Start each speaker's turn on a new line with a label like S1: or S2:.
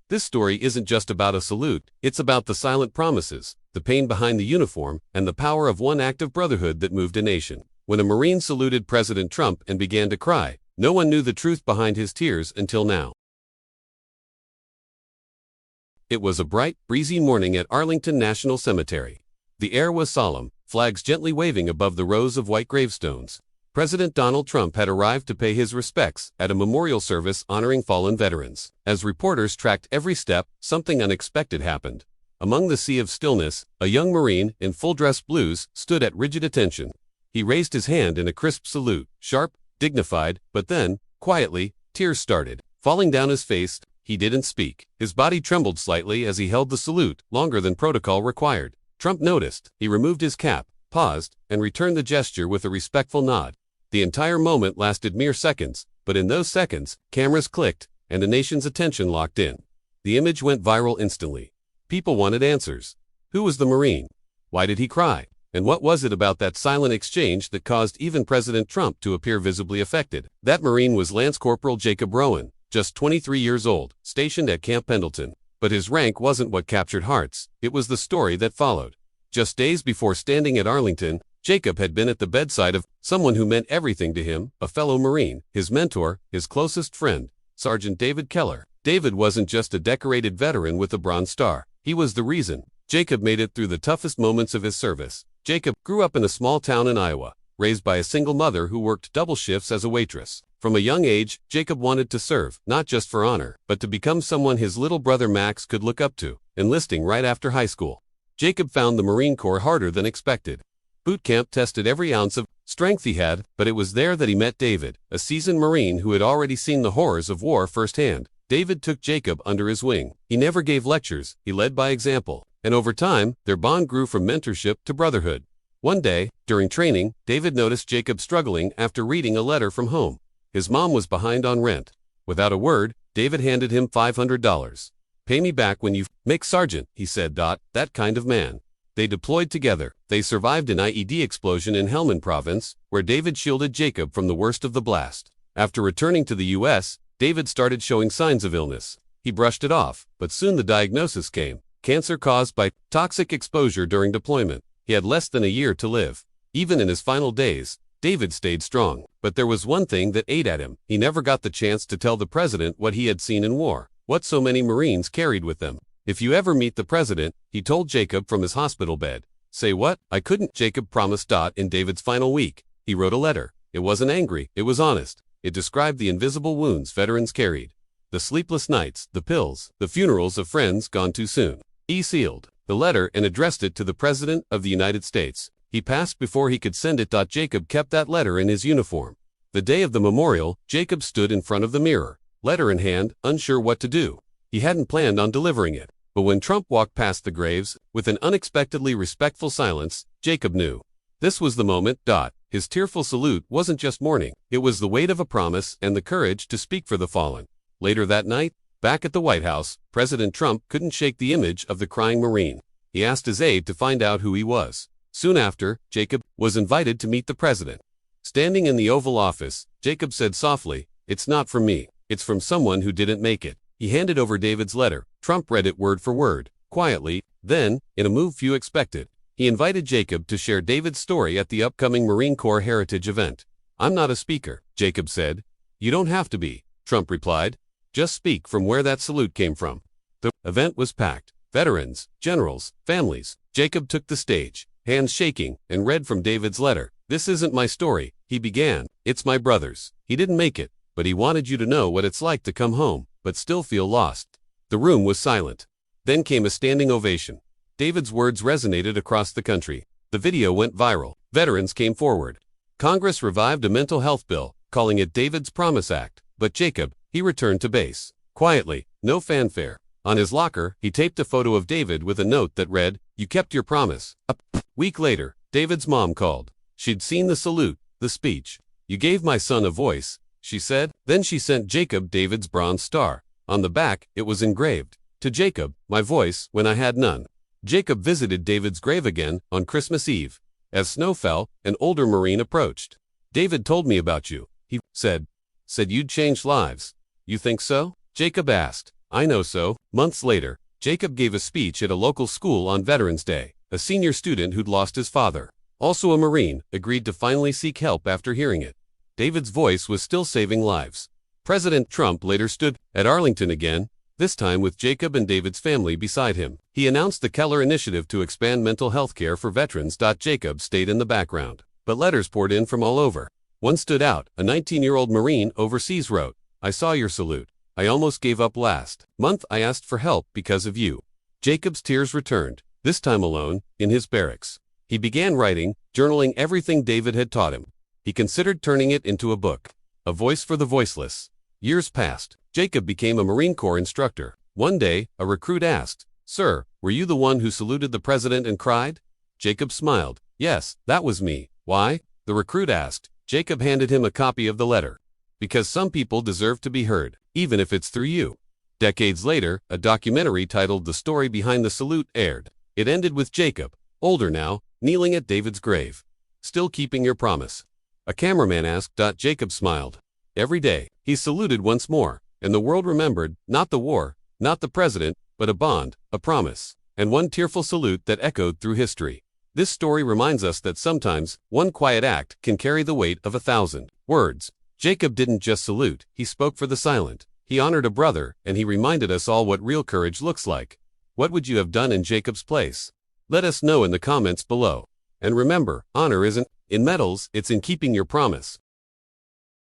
S1: This story isn't just about a salute, it's about the silent promises, the pain behind the uniform, and the power of one act of brotherhood that moved a nation. When a Marine saluted President Trump and began to cry, no one knew the truth behind his tears until now. It was a bright, breezy morning at Arlington National Cemetery. The air was solemn, flags gently waving above the rows of white gravestones. President Donald Trump had arrived to pay his respects at a memorial service honoring fallen veterans. As reporters tracked every step, something unexpected happened. Among the sea of stillness, a young Marine in full-dress blues stood at rigid attention. He raised his hand in a crisp salute, sharp, dignified, but then, quietly, tears started falling down his face. He didn't speak. His body trembled slightly as he held the salute, longer than protocol required. Trump noticed. He removed his cap, paused, and returned the gesture with a respectful nod. The entire moment lasted mere seconds, but in those seconds, cameras clicked, and the nation's attention locked in. The image went viral instantly. People wanted answers. Who was the Marine? Why did he cry? And what was it about that silent exchange that caused even President Trump to appear visibly affected? That Marine was Lance Corporal Jacob Rowen, just 23 years old, stationed at Camp Pendleton. But his rank wasn't what captured hearts, it was the story that followed. Just days before standing at Arlington, Jacob had been at the bedside of someone who meant everything to him, a fellow Marine, his mentor, his closest friend, Sergeant David Keller. David wasn't just a decorated veteran with a Bronze Star. He was the reason Jacob made it through the toughest moments of his service. Jacob grew up in a small town in Iowa, raised by a single mother who worked double shifts as a waitress. From a young age, Jacob wanted to serve, not just for honor, but to become someone his little brother Max could look up to, enlisting right after high school. Jacob found the Marine Corps harder than expected. Boot camp tested every ounce of strength he had, but it was there that he met David, a seasoned Marine who had already seen the horrors of war firsthand. David took Jacob under his wing. He never gave lectures, he led by example. And over time, their bond grew from mentorship to brotherhood. One day, during training, David noticed Jacob struggling after reading a letter from home. His mom was behind on rent. Without a word, David handed him $500. "Pay me back when you make sergeant," he said. That kind of man. They deployed together. They survived an IED explosion in Helmand Province, where David shielded Jacob from the worst of the blast. After returning to the U.S., David started showing signs of illness. He brushed it off, but soon the diagnosis came: cancer caused by toxic exposure during deployment. He had less than a year to live. Even in his final days, David stayed strong. But there was one thing that ate at him. He never got the chance to tell the president what he had seen in war, what so many Marines carried with them. "If you ever meet the president," he told Jacob from his hospital bed. "Say what?" "I couldn't," Jacob promised. In David's final week, he wrote a letter. It wasn't angry, it was honest. It described the invisible wounds veterans carried, the sleepless nights, the pills, the funerals of friends gone too soon. He sealed the letter and addressed it to the President of the United States. He passed before he could send it. Jacob kept that letter in his uniform. The day of the memorial, Jacob stood in front of the mirror, letter in hand, unsure what to do. He hadn't planned on delivering it. But when Trump walked past the graves, with an unexpectedly respectful silence, Jacob knew. This was the moment. His tearful salute wasn't just mourning, it was the weight of a promise and the courage to speak for the fallen. Later that night, back at the White House, President Trump couldn't shake the image of the crying Marine. He asked his aide to find out who he was. Soon after, Jacob was invited to meet the president. Standing in the Oval Office, Jacob said softly, "It's not from me, it's from someone who didn't make it." He handed over David's letter. Trump read it word for word, quietly. Then, in a move few expected, he invited Jacob to share David's story at the upcoming Marine Corps Heritage event. "I'm not a speaker," Jacob said. "You don't have to be," Trump replied. "Just speak from where that salute came from." The event was packed. Veterans, generals, families. Jacob took the stage, hands shaking, and read from David's letter. "This isn't my story," he began. "It's my brother's. He didn't make it, but he wanted you to know what it's like to come home, but still feel lost." The room was silent. Then came a standing ovation. David's words resonated across the country. The video went viral. Veterans came forward. Congress revived a mental health bill, calling it David's Promise Act. But Jacob, he returned to base. Quietly, no fanfare. On his locker, he taped a photo of David with a note that read, "You kept your promise." A week later, David's mom called. She'd seen the salute, the speech. "You gave my son a voice," she said. Then she sent Jacob David's Bronze Star. On the back, it was engraved, "To Jacob, my voice when I had none." Jacob visited David's grave again on Christmas Eve. As snow fell, an older Marine approached. "David told me about you," he said. "Said you'd changed lives." "You think so?" Jacob asked. I know so. Months later, Jacob gave a speech at a local school on Veterans Day. A senior student who'd lost his father, also a Marine, agreed to finally seek help after hearing it. David's voice was still saving lives. President Trump later stood at Arlington again, this time with Jacob and David's family beside him. He announced the Keller Initiative to expand mental health care for veterans. Jacob stayed in the background, but letters poured in from all over. One stood out. A 19-year-old Marine overseas wrote, "I saw your salute. I almost gave up last month. I asked for help because of you." Jacob's tears returned, this time alone, in his barracks. He began writing, journaling everything David had taught him. He considered turning it into a book, A Voice for the Voiceless. Years passed. Jacob became a Marine Corps instructor. One day, a recruit asked, "Sir, were you the one who saluted the president and cried?" Jacob smiled. "Yes, that was me." "Why?" the recruit asked. Jacob handed him a copy of the letter. "Because some people deserve to be heard, even if it's through you." Decades later, a documentary titled The Story Behind the Salute aired. It ended with Jacob, older now, kneeling at David's grave. "Still keeping your promise?" a cameraman asked. Jacob smiled. Every day, he saluted once more, and the world remembered, not the war, not the president, but a bond, a promise, and one tearful salute that echoed through history. This story reminds us that sometimes, one quiet act can carry the weight of 1,000 words. Jacob didn't just salute, he spoke for the silent. He honored a brother, and he reminded us all what real courage looks like. What would you have done in Jacob's place? Let us know in the comments below. And remember, honor isn't in medals, it's in keeping your promise.